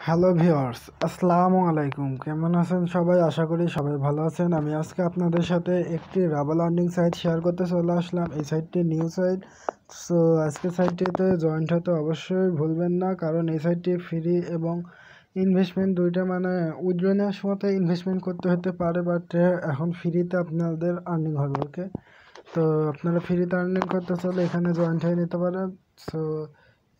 Hello viewers, আসসালামু আলাইকুম। কেমন আছেন সবাই? আশা করি সবাই ভালো আছেন। আমি আজকে আপনাদের সাথে একটি রাবাল আর্নিং সাইট শেয়ার করতে চলে আসলাম। এই সাইটটি নিউ সাইট। সো আজকে সাইটটিতে জয়েন্ট হতে অবশ্যই ভুলবেন না, কারণ এই সাইটটি ফ্রি এবং ইনভেস্টমেন্ট দুইটা, মানে উইথড্র নেওয়ার সময় ইনভেস্টমেন্ট করতে হতে পারে, বাট এখন ফ্রিতে আপনাদের আর্নিং হবে। ওকে, তো আপনারা ফ্রিতে আর্নিং করতে চাইলে এখানে জয়েন্ট হয়ে নিতে পারেন। সো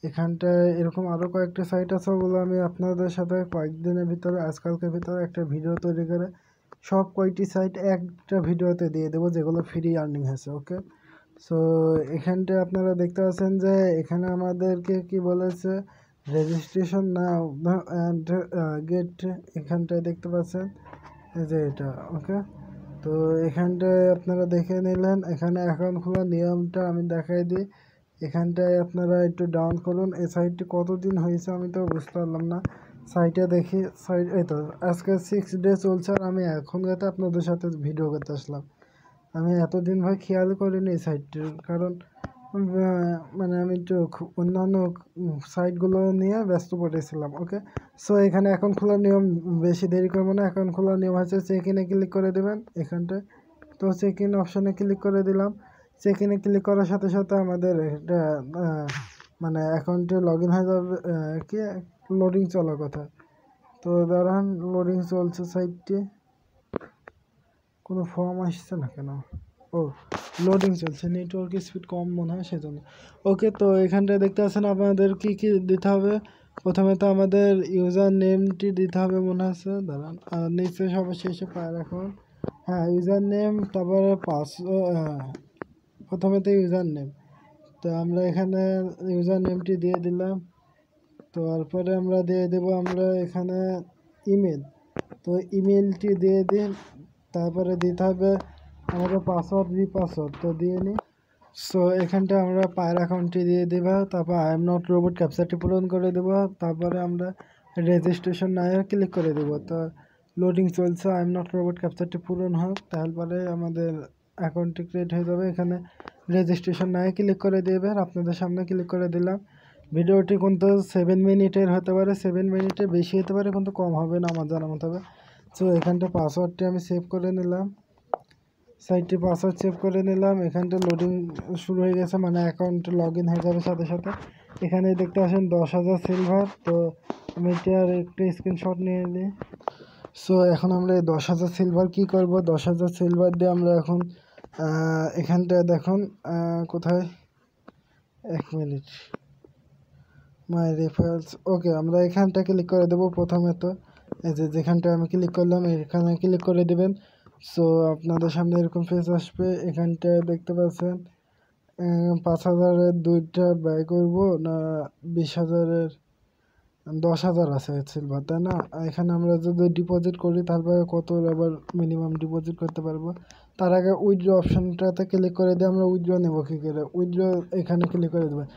এখানটায় এরকম আরও কয়েকটা সাইট আছে, ওগুলো আমি আপনাদের সাথে কয়েকদিনের ভিতরে, আজকালকের ভিতরে একটা ভিডিও তৈরি করে সব কয়টি সাইট একটা ভিডিওতে দিয়ে দেবো যেগুলো ফ্রি আর্নিং হয়েছে। ওকে, সো এখানটায় আপনারা দেখতে পাচ্ছেন যে এখানে আমাদেরকে কি বলেছে, রেজিস্ট্রেশন নাও অ্যান্ড গেট। এখানটায় দেখতে পাচ্ছেন এই যে এটা। ওকে, তো এখানটায় আপনারা দেখে নিলেন। এখানে অ্যাকাউন্ট খোলার নিয়মটা আমি দেখাই দিই। এখানটায় আপনারা একটু ডাউন করুন। এই সাইটটি কতদিন হয়েছে আমি তো বুঝতে পারলাম না। সাইটে দেখি, সাইট এই তো আজকে 6 ডে চলছে, আর আমি এখন যাতে আপনাদের সাথে ভিডিও করতে আসলাম। আমি এতদিন ভাই খেয়াল করিনি এই সাইটটির, কারণ মানে আমি একটু অন্যান্য সাইটগুলো নিয়ে ব্যস্ত পড়েছিলাম। ওকে, সো এখানে অ্যাকাউন্ট খোলার নিয়ম, বেশি দেরি করবো না। অ্যাকাউন্ট খোলার নিয়ম হচ্ছে চেক ইনে ক্লিক করে দেবেন এখানটায়। তো চেক ইন অপশানে ক্লিক করে দিলাম। চেক ইনে ক্লিক করার সাথে সাথে আমাদের এটা মানে অ্যাকাউন্টে লগ ইন হয়ে যাবে। কি লোডিং চলার কথা, তো দাঁড়ান, লোডিং চলছে সাইটটি। কোনো ফর্ম আসছে না কেন? ও, লোডিং চলছে, নেটওয়ার্ক স্পিড কম মনে হয় সেজন্য। ওকে, তো এখানটায় দেখতে পাচ্ছেন আপনাদের কি কি দিতে হবে। প্রথমে তো আমাদের ইউজার নেমটি দিতে হবে মনে আছে, দাঁড়ান, আর নিচে সবার শেষে পায় এখন। হ্যাঁ, ইউজার নেম, তারপরে প্রথমে তো ইউজার নেম, তো আমরা এখানে ইউজার নেমটি দিয়ে দিলাম। তারপরে আমরা দিয়ে দেবো আমরা এখানে ইমেল, তো ইমেলটি দিয়ে দিন। তারপরে দিতে হবে আমাদের পাসওয়ার্ড, পাসওয়ার্ড তো দিয়ে নিই। সো এখানটা আমরা পায়ের অ্যাকাউন্টটি দিয়ে দেবো, তারপর আই এম নট রোবট ক্যাপচারটি পূরণ করে দেবো। তারপরে আমরা রেজিস্ট্রেশন নাও ক্লিক করে দেবো। তো লোডিং চলছে, আই এম নট রোবট ক্যাপচারটি পূরণ হোক, তারপরে আমাদের অ্যাকাউন্টটি ক্রিয়েট হয়ে যাবে। এখানে রেজিস্ট্রেশন নাও ক্লিক করে দেবে, আপনাদের সামনে ক্লিক করে দিলাম। ভিডিওটি কিন্তু 7 মিনিটের হতে পারে, 7 মিনিটের বেশি হতে পারে, কিন্তু কম হবে না আমার জানা মতো হবে। সো এখানটা পাসওয়ার্ডটি আমি সেভ করে নিলাম, সাইটটি পাসওয়ার্ড সেভ করে নিলাম। এখানটা লোডিং শুরু হয়ে গেছে, মানে অ্যাকাউন্ট লগ ইন হয়ে যাবে সাথে সাথে। এখানে দেখতে আসেন 10,000 সিলভার, তো আমি এটার একটু স্ক্রিনশট নিয়ে নিই। সো এখন আমরা এই 10,000 সিলভার কী করবো, 10,000 সিলভার দিয়ে আমরা এখন এখানটায় দেখুন কোথায়, 1 মিনিট, মাই রেফারেন্স। ওকে, আমরা এখানটা ক্লিক করে দেবো। প্রথমে তো এই যে যেখানটা আমি ক্লিক করলাম এখানে ক্লিক করে দেবেন। সো আপনাদের সামনে এরকম পেজ আসবে। এখানটায় দেখতে পাচ্ছেন 5,000-এর দুইটা ব্যয় করব না 20,000-এর 10,000 আছে সিলভার, তাই না? এখানে আমরা যদি ডিপোজিট করি তারপরে কত আবার মিনিমাম ডিপোজিট করতে পারবো। তার আগে উইথড্র অপশানটাতে ক্লিক করে দিয়ে আমরা উইথড্র নেবো কী করে, উইথড্র এখানে ক্লিক করে দেবেন।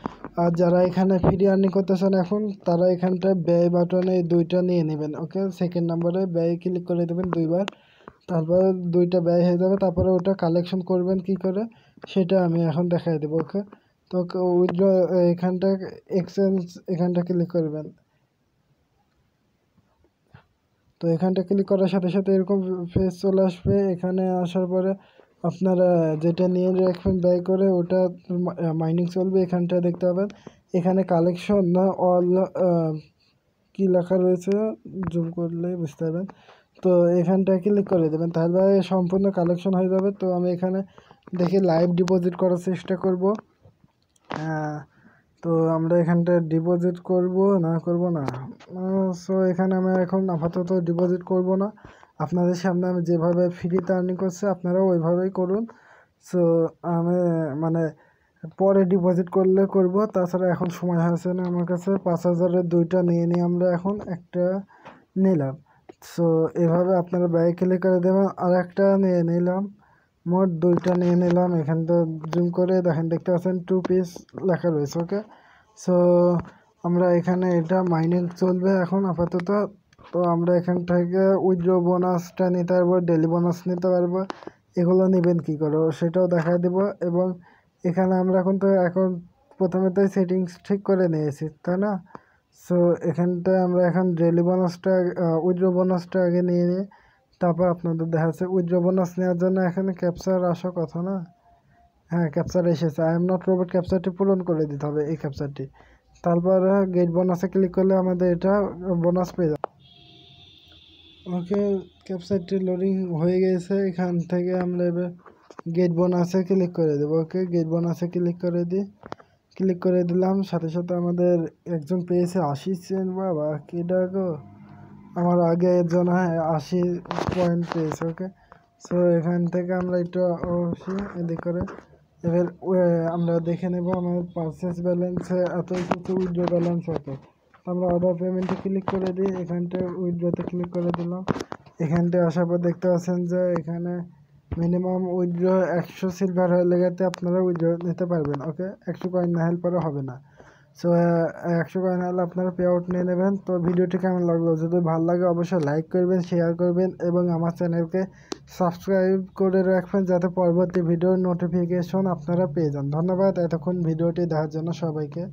আর যারা এখানে ফ্রি আর্নিং করতেছেন এখন, তারা এখানটায় ব্যয় বাটনে দুইটা নিয়ে নেবেন। ওকে, সেকেন্ড নাম্বারে ব্যয় ক্লিক করে দেবেন দুইবার, তারপরে দুইটা ব্যয় হয়ে যাবে। তারপরে ওটা কালেকশন করবেন কি করে সেটা আমি এখন দেখাই দেবো। ওকে, তো উইথড্র এখানটা এক্সচেঞ্জ এখানটা ক্লিক করবেন। তো এখানটা ক্লিক করার সাথে সাথে এরকম ফেস চলে আসবে। এখানে আসার পরে আপনারা যেটা নিয়ে রাখবেন ব্যয় করে, ওটা মাইনিং চলবে। এখানটা দেখতে পাবেন এখানে কালেকশন না অল কি লেখা রয়েছে, জুম করলে বুঝতে পারবেন। তো এখানটা ক্লিক করে দেবেন, তাহলে সম্পূর্ণ কালেকশন হয়ে যাবে। তো আমি এখানে দেখি লাইভ ডিপোজিট করার চেষ্টা করব। তো আমরা এখানটা ডিপোজিট করব না। সো এখানে আমি এখন আপাতত ডিপোজিট করব না। আপনাদের সামনে আমি যেভাবে ফ্রিতে আর্নিং করছি আপনারাও ওইভাবেই করুন। সো আমি মানে পরে ডিপোজিট করলে করব, তাছাড়া এখন সময় হয়েছে না আমার কাছে। 5,000-এর দুইটা নিয়ে নিই আমরা, এখন একটা নিলাম। সো এভাবে আপনারা ব্যয় ক্লিক করে দেবেন, আর একটা নিয়ে নিলাম, মোট দুইটা নিয়ে নিলাম। এখানটা জুম করে দেখেন, দেখতে পাচ্ছেন 2 পিস লেখা রয়েছে। ওকে, সো আমরা এখানে এটা মাইনিং চলবে এখন আপাতত। তো আমরা এখান থেকে উইথড্র বোনাসটা নিতে পারবো, ডেলি বোনাস নিতে পারবো। এগুলো নেবেন কী করে সেটাও দেখাই দেবো। এবং এখানে আমরা এখন প্রথমে তো সেটিংস ঠিক করে নিয়েছি, তাই না? সো এখানটায় আমরা এখন ডেইলি বোনাসটা উইথড্র বোনাসটা আগে নিয়ে নিই, তারপর আপনাদের দেখাচ্ছে। উইথড্র বোনাস নেওয়ার জন্য এখানে ক্যাপচার আসার কথা না? হ্যাঁ, ক্যাপচার এসেছে। আই এম নট রোবট ক্যাপচারটি পূরণ করে দিতে হবে, এই ক্যাপচারটি। তারপর গেট বোনাসে ক্লিক করলে আমাদের এটা বোনাস পেয়ে যাবে। ওকে, ক্যাপচারটি লোডিং হয়ে গেছে। এখান থেকে আমরা এবার গেট বোনাসে ক্লিক করে দেবো। ওকে, গেট বোনাসে ক্লিক করে দিই। ক্লিক করে দিলাম, সাথে সাথে আমাদের একজন পেয়েছে 80 সেন্ট। বাবা কি ডাকো, আমার আগে একজন 80 পয়েন্ট পেয়েছে। ওকে, সো এখান থেকে আমরা একটু অবশ্যই এদিক করে এবার আমরা দেখে নেব আমার পারচেস ব্যালেন্সে এত কিছু, উইথড্র ব্যালেন্স হতো। আমরা অর্ডার পেমেন্টে ক্লিক করে দিই, এখানটায় উইথড্রতে ক্লিক করে দিলাম। এখানটায় আসার পর দেখতে পাচ্ছেন যে এখানে মিনিমাম উইথড্র 100 সিলভার হয়ে লেগাতে আপনারা উইথড্র নিতে পারবেন। ওকে, 100 কয়েন না হলে পরে হবে না। সো 100 কয়েন হলে আপনারা পে আউট নিয়ে নেবেন। তো ভিডিওটি কেমন লাগলো? যদি ভালো লাগে অবশ্যই লাইক করবেন, শেয়ার করবেন এবং আমার চ্যানেলকে সাবস্ক্রাইব করে রাখবেন যাতে পরবর্তী ভিডিওর নোটিফিকেশন আপনারা পেয়ে যান। ধন্যবাদ এতক্ষণ ভিডিওটি দেখার জন্য সবাইকে।